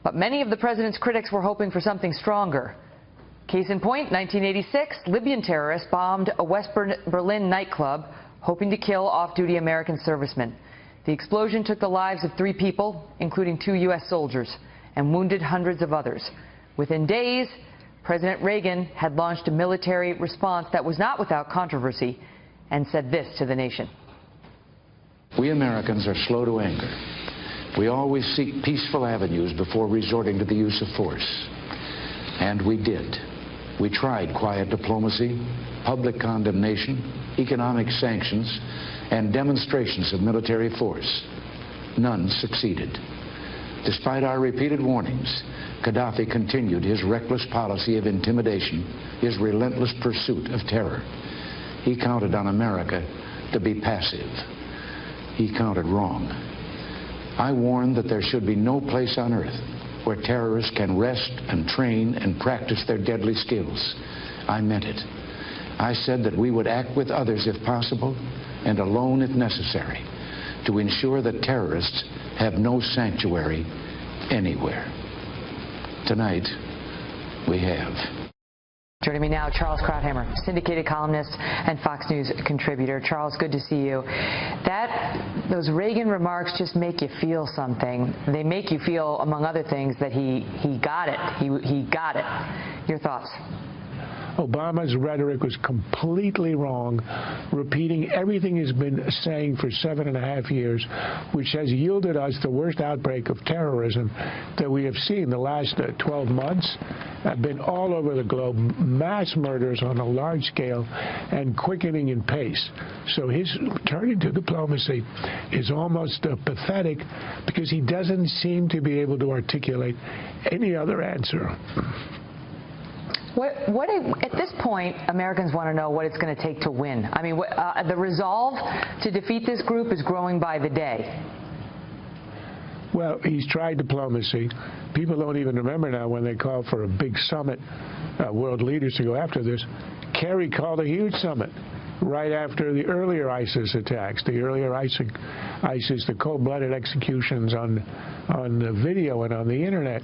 But many of the president's critics were hoping for something stronger. Case in point, 1986, Libyan terrorists bombed a West Berlin nightclub, hoping to kill off-duty American servicemen. The explosion took the lives of 3 people, including 2 U.S. soldiers, and wounded hundreds of others. Within days, President Reagan had launched a military response that was not without controversy and said this to the nation. We Americans are slow to anger. We always seek peaceful avenues before resorting to the use of force. And we did. We tried quiet diplomacy, public condemnation, economic sanctions, and demonstrations of military force. None succeeded. Despite our repeated warnings, Gaddafi continued his reckless policy of intimidation, his relentless pursuit of terror. He counted on America to be passive. He counted wrong. I warned that there should be no place on earth where terrorists can rest and train and practice their deadly skills. I meant it. I said that we would act with others if possible and alone if necessary to ensure that terrorists have no sanctuary anywhere. Tonight, we have. Joining me now, Charles Krauthammer, syndicated columnist and Fox News contributor. Charles, good to see you. Those Reagan remarks just make you feel something. They make you feel, among other things, that he got it. He got it. Your thoughts? Obama's rhetoric was completely wrong, repeating everything he's been saying for 7.5 years, which has yielded us the worst outbreak of terrorism that we have seen. The last 12 months have been all over the globe, mass murders on a large scale and quickening in pace. So his turning to diplomacy is almost pathetic because he doesn't seem to be able to articulate any other answer. At this point, Americans want to know what it's going to take to win. I mean, the resolve to defeat this group is growing by the day. Well, he's tried diplomacy. People don't even remember now when they called for a big summit, world leaders to go after this. Kerry called a huge summit right after the earlier ISIS attacks, the earlier ISIS, the cold-blooded executions on the video and on the internet.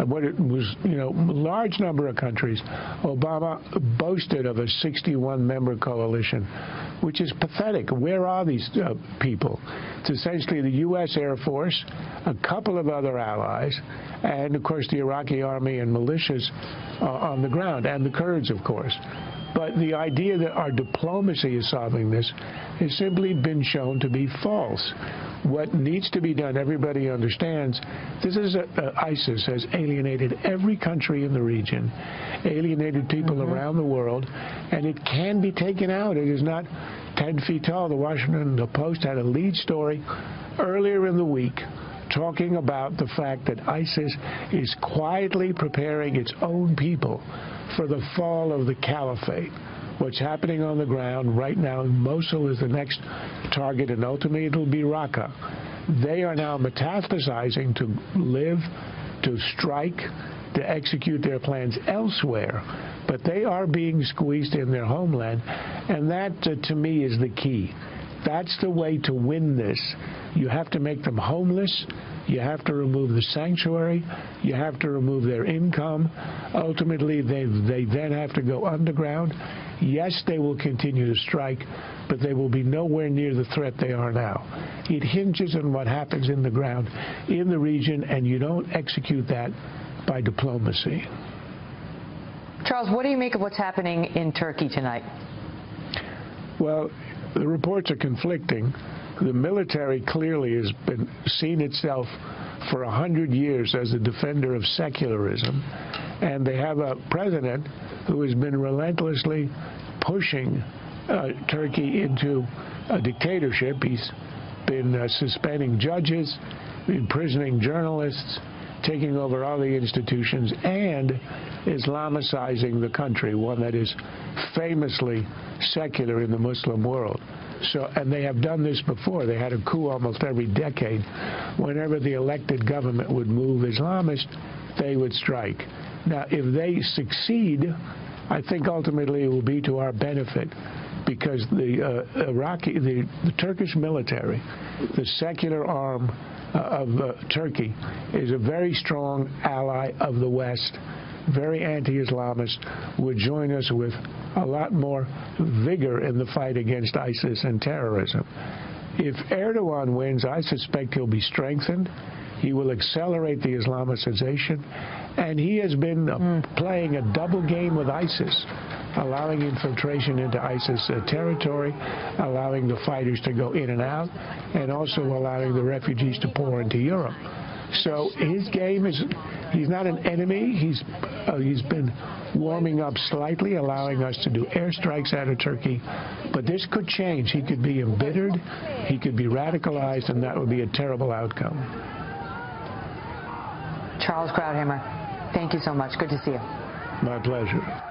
What it was, large number of countries. Obama boasted of a 61-member coalition, which is pathetic. Where are these people? It's essentially the U.S. Air Force, a couple of other allies, and, of course, the Iraqi army and militias on the ground, and the Kurds, of course. But the idea that our diplomacy is solving this has simply been shown to be false. What needs to be done, everybody understands, this is ISIS has alienated every country in the region, alienated people around the world, and it can be taken out. It is not 10 feet tall. The Washington Post had a lead story earlier in the week talking about the fact that ISIS is quietly preparing its own people for the fall of the caliphate. What's happening on the ground right now in Mosul is the next target, and ultimately it'll be Raqqa. They are now metastasizing to live, to strike, to execute their plans elsewhere. But they are being squeezed in their homeland, and that, to me, is the key. That's the way to win this. You have to make them homeless. You have to remove the sanctuary. You have to remove their income. Ultimately, they then have to go underground. Yes, they will continue to strike, but they will be nowhere near the threat they are now. It hinges on what happens in the ground in the region, and you don't execute that by diplomacy. Charles, what do you make of what's happening in Turkey tonight? Well, the reports are conflicting. The military clearly has been seen itself for 100 years as a defender of secularism, and they have a president who has been relentlessly pushing Turkey into a dictatorship. He's been suspending judges, imprisoning journalists, taking over all the institutions, and Islamicizing the country, one that is famously secular in the Muslim world. So, and they have done this before. They had a coup almost every decade. Whenever the elected government would move Islamist, they would strike. Now, if they succeed, I think ultimately it will be to our benefit, because the Turkish military, the secular arm Turkey is a very strong ally of the West, very anti-Islamist, would join us with a lot more vigor in the fight against ISIS and terrorism. If Erdogan wins, I suspect he'll be strengthened. He will accelerate the Islamicization, and he has been playing a double game with ISIS, allowing infiltration into ISIS territory, allowing the fighters to go in and out, and also allowing the refugees to pour into Europe. So his game is, he's not an enemy. He's been warming up slightly, allowing us to do airstrikes out of Turkey. But this could change. He could be embittered, he could be radicalized, and that would be a terrible outcome. Charles Krauthammer, thank you so much. Good to see you. My pleasure.